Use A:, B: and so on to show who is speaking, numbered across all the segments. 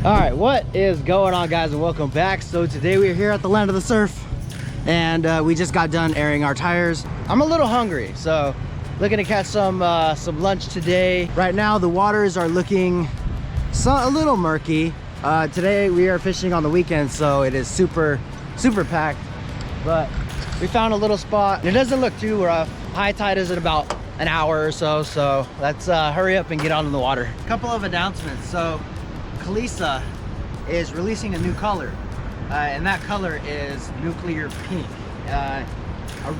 A: All right, what is going on, guys, and welcome back. So today we are here at the Land of the Surf, and we just got done airing our tires. I'm a little hungry, so looking to catch some lunch today. Right now the waters are looking a little murky. Today we are fishing on the weekend, so it is super packed, but we found a little spot. It doesn't look too rough. High tide is in about an hour or so, so let's hurry up and get on the water. A couple of announcements. So Kalisa is releasing a new color, and that color is nuclear pink. A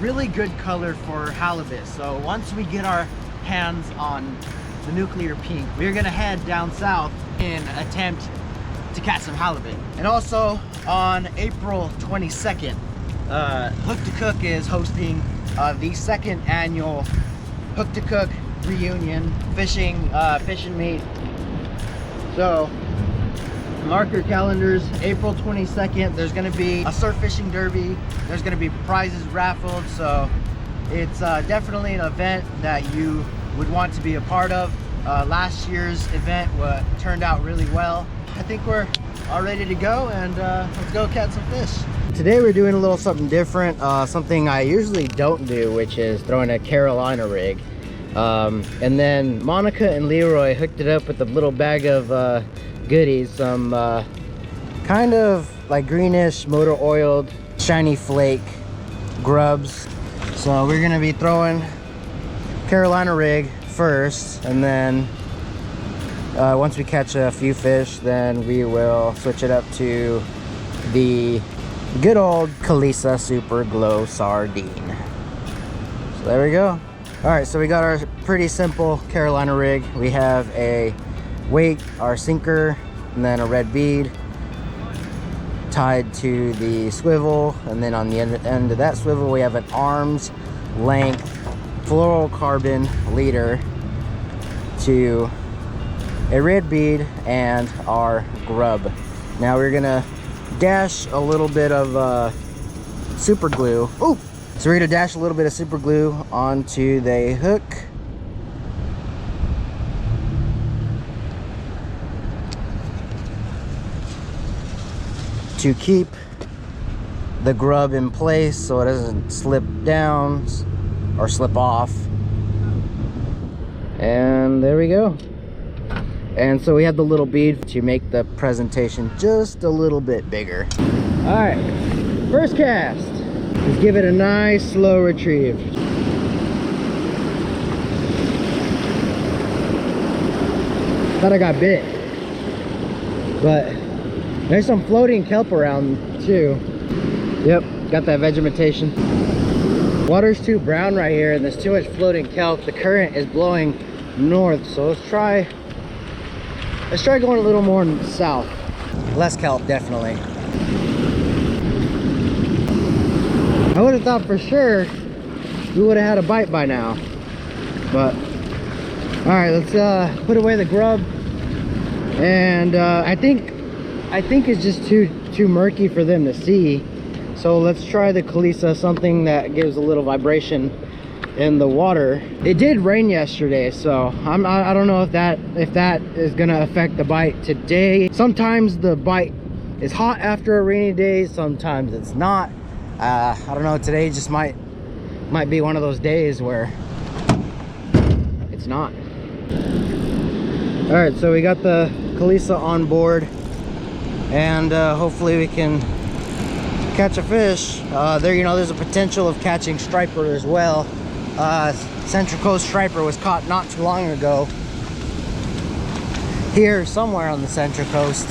A: really good color for halibut. So once we get our hands on the nuclear pink, we're gonna head down south and attempt to catch some halibut. And also on April 22nd, Hook to Cook is hosting the second annual Hook to Cook reunion, fish and meat. So mark your calendars, April 22nd. There's going to be a surf fishing derby. There's going to be prizes raffled. So it's definitely an event that you would want to be a part of. Last year's event turned out really well. I think we're all ready to go, and let's go catch some fish. Today we're doing a little something different, something I usually don't do, which is throwing a Carolina rig. And then Monica and Leroy hooked it up with a little bag of goodies, some kind of like greenish motor oiled shiny flake grubs. So we're gonna be throwing Carolina rig first, and then once we catch a few fish, then we will switch it up to the good old Kalisa Super Glow Sardine. So there we go. All right, so we got our pretty simple Carolina rig. We have a weight, our sinker, and then a red bead tied to the swivel, and then on the end of that swivel we have an arm's length fluorocarbon leader to a red bead and our grub. Now we're gonna dash a little bit of super glue. Oh, so we're gonna dash a little bit of super glue onto the hook. To keep the grub in place so it doesn't slip down or slip off. And there we go. And so we have the little bead to make the presentation just a little bit bigger. All right, first cast. Let's give it a nice slow retrieve. Thought I got bit, but there's some floating kelp around too. Yep, got that vegetation. Water's too brown right here, and there's too much floating kelp. The current is blowing north, so let's try going a little more south. Less kelp, definitely. I would have thought for sure we would have had a bite by now, but all right, let's put away the grub. And I think it's just too murky for them to see, so let's try the Kalisa, something that gives a little vibration in the water. It did rain yesterday, so I don't know if that is gonna affect the bite today. Sometimes the bite is hot after a rainy day, sometimes it's not. I don't know, today just might be one of those days where it's not. All right, so we got the Kalisa on board, and hopefully we can catch a fish. There's a potential of catching striper as well. Central Coast striper was caught not too long ago here somewhere on the Central Coast.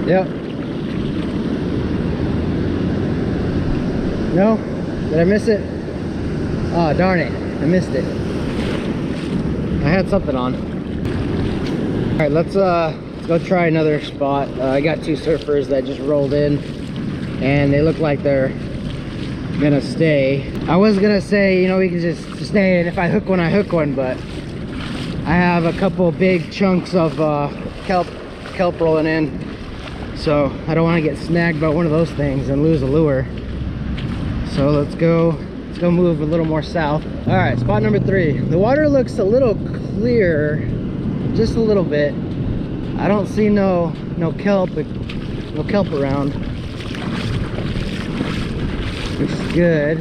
A: Yep. No? Did I miss it? Oh, darn it. I missed it. I had something on. All right, let's go try another spot. I got two surfers that just rolled in and they look like they're gonna stay. I was gonna say, you know, we can just stay and if I hook one, I hook one, but I have a couple big chunks of kelp rolling in. So I don't want to get snagged by one of those things and lose a lure. So let's go move a little more south. All right, spot number 3. The water looks a little clearer, just a little bit. I don't see no kelp around, which is good.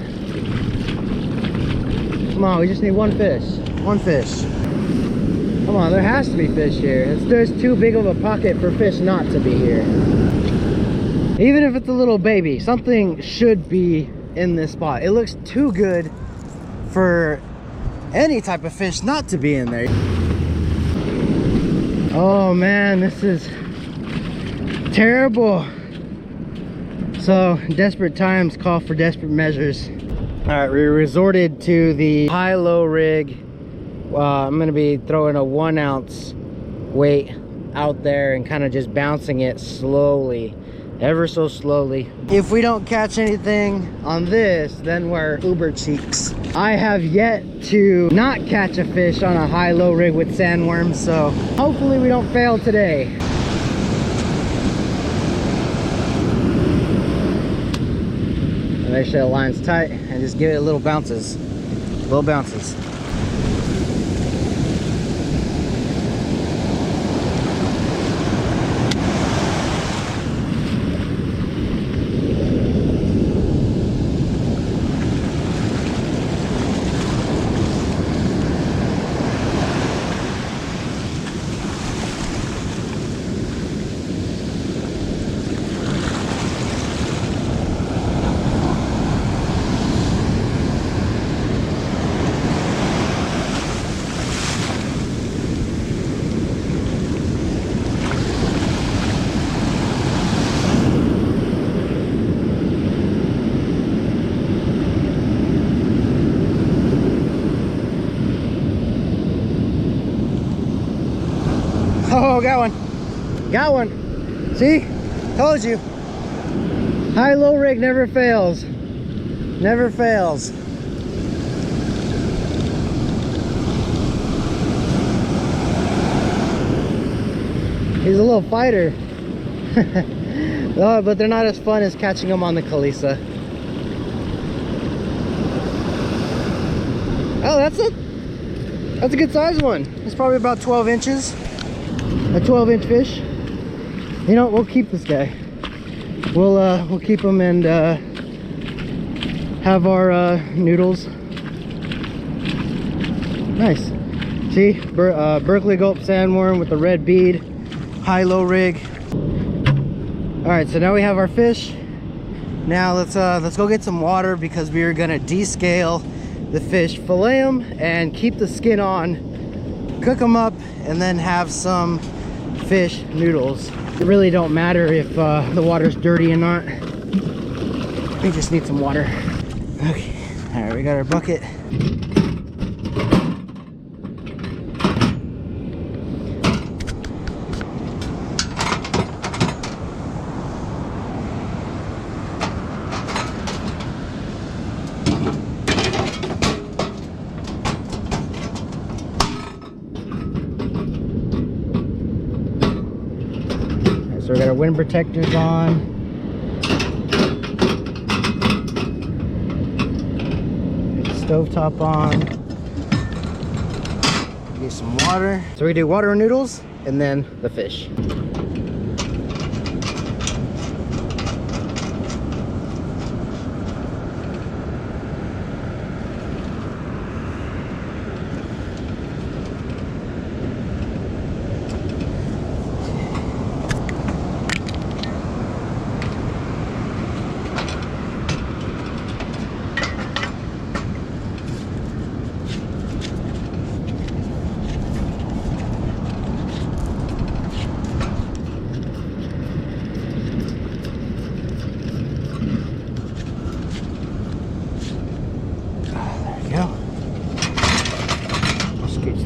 A: Come on, we just need one fish. One fish. Come on, there has to be fish here. There's too big of a pocket for fish not to be here. Even if it's a little baby, something should be in this spot. It looks too good for any type of fish not to be in there. Oh man, this is terrible. So desperate times call for desperate measures. All right, we resorted to the high-low rig. I'm gonna be throwing a 1 ounce weight out there and kind of just bouncing it slowly, ever so slowly. If we don't catch anything on this, then we're uber cheeks. I have yet to not catch a fish on a high-low rig with sandworms, so hopefully we don't fail today. And make sure the line's tight and just give it little bounces, little bounces. Oh, got one. Got one. See? Told you. High-low rig never fails. Never fails. He's a little fighter. Oh, but they're not as fun as catching them on the Kalisa. Oh, that's a good size one. It's probably about 12 inches. A 12-inch fish. You know, we'll keep this guy. We'll keep him and have our noodles. Nice. See, Berkley Gulp sandworm with the red bead, high-low rig. All right, so now we have our fish. Now let's go get some water because we are gonna descale the fish, fillet them, and keep the skin on, cook them up, and then have some fish noodles. It really don't matter if the water's dirty or not. We just need some water. Okay, all right, we got our bucket. So we got our wind protectors on. Get the stovetop on. Get some water. So we do water and noodles and then the fish.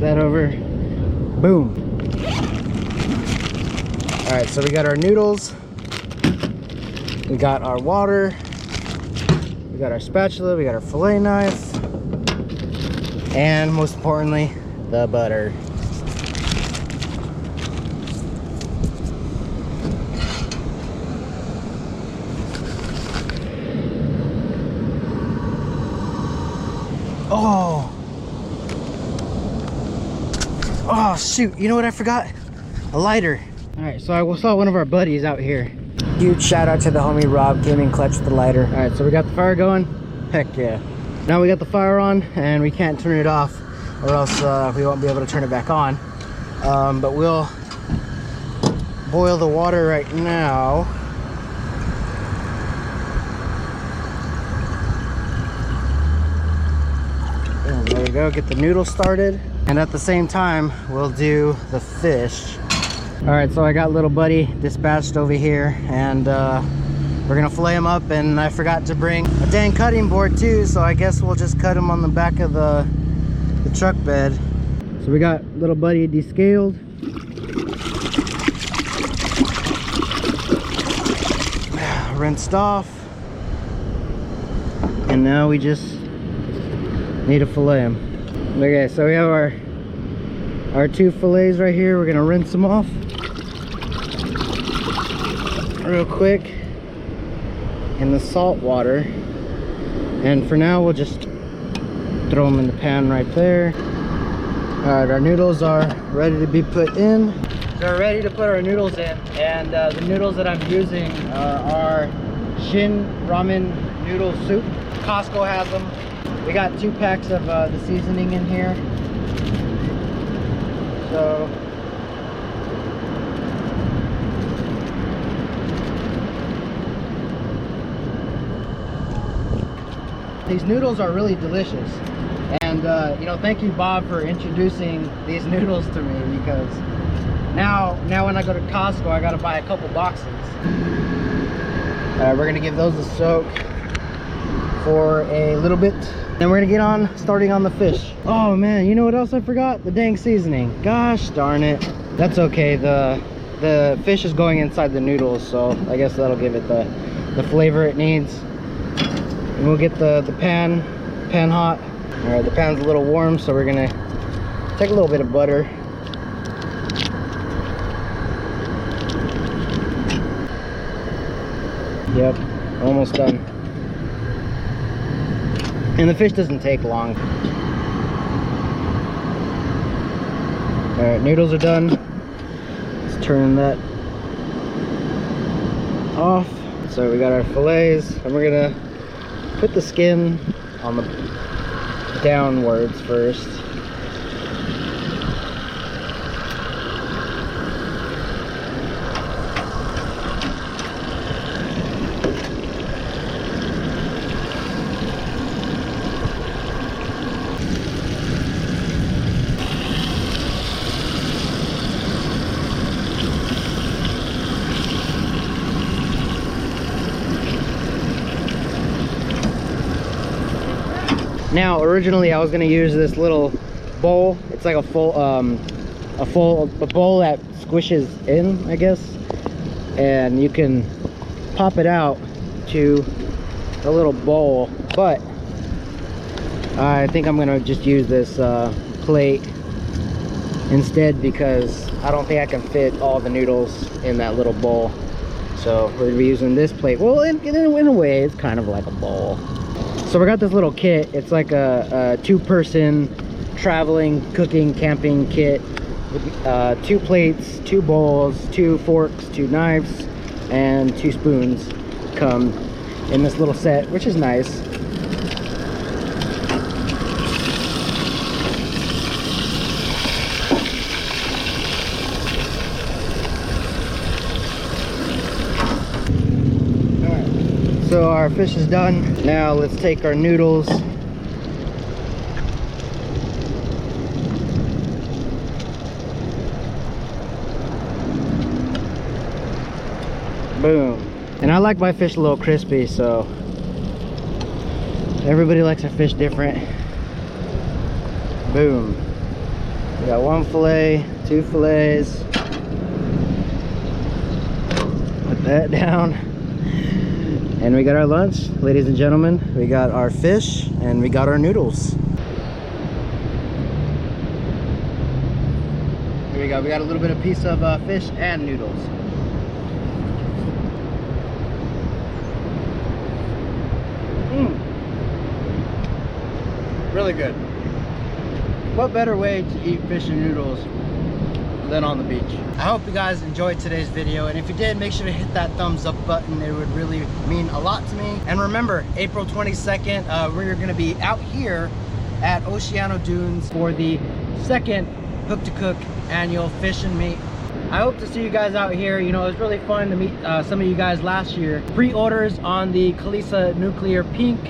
A: that over. Boom. All right, so we got our noodles. We got our water. We got our spatula. We got our fillet knife. And most importantly, the butter. Oh shoot, you know what I forgot? A lighter. All right, so I saw one of our buddies out here. Huge shout out to the homie Rob, came in clutch with the lighter. All right, so we got the fire going. Heck yeah. Now we got the fire on and we can't turn it off or else we won't be able to turn it back on. But we'll boil the water right now. And there we go, get the noodles started. And at the same time, we'll do the fish. All right, so I got little buddy dispatched over here and we're gonna fillet him up, and I forgot to bring a dang cutting board too, so I guess we'll just cut him on the back of the truck bed. So we got little buddy descaled. Rinsed off. And now we just need to fillet him. Okay, so we have our two fillets right here. We're gonna rinse them off real quick in the salt water, and for now we'll just throw them in the pan right there. All right, our noodles are ready to be put in. So we're ready to put our noodles in, and the noodles that I'm using are Shin Ramen noodle soup. Costco has them. We got 2 packs of the seasoning in here. So these noodles are really delicious, and you know, thank you Bob for introducing these noodles to me, because now when I go to Costco I gotta buy a couple boxes. We're gonna give those a soak for a little bit, then we're gonna get on starting on the fish. Oh man, you know what else I forgot? The dang seasoning. Gosh darn it. That's okay, the fish is going inside the noodles, so I guess that'll give it the flavor it needs. And we'll get the pan hot. All right, the pan's a little warm, so we're gonna take a little bit of butter. Yep, almost done. And the fish doesn't take long. All right, noodles are done. Let's turn that off. So we got our fillets, and we're gonna put the skin on the downwards first. Now, originally I was gonna use this little bowl. It's like a bowl that squishes in, I guess, and you can pop it out to a little bowl. But I think I'm gonna just use this plate instead, because I don't think I can fit all the noodles in that little bowl. So we're gonna be using this plate. Well, in a way, it's kind of like a bowl. So we got this little kit. It's like a 2-person traveling, cooking, camping kit with 2 plates, 2 bowls, 2 forks, 2 knives, and 2 spoons come in this little set, which is nice. So our fish is done. Now let's take our noodles. Boom. And I like my fish a little crispy, so everybody likes their fish different. Boom. We got 1 fillet, 2 fillets. Put that down. And we got our lunch, ladies and gentlemen. We got our fish and we got our noodles. Here we go. We got a little bit of piece of fish and noodles. Really good. What better way to eat fish and noodles than on the beach? I hope you guys enjoyed today's video, and if you did, make sure to hit that thumbs up button. It would really mean a lot to me. And remember, April 22nd, we're gonna be out here at Oceano Dunes for the 2nd Hook to Cook annual Fish and Meat. I hope to see you guys out here. You know, it was really fun to meet some of you guys last year. Pre-orders on the Kalisa Nuclear Pink.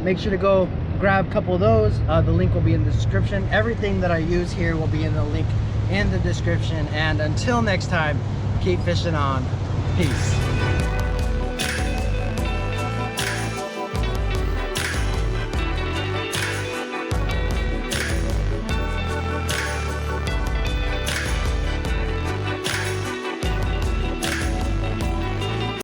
A: Make sure to go grab a couple of those. The link will be in the description. Everything that I use here will be in the link in the description. And until next time, keep fishing on. Peace.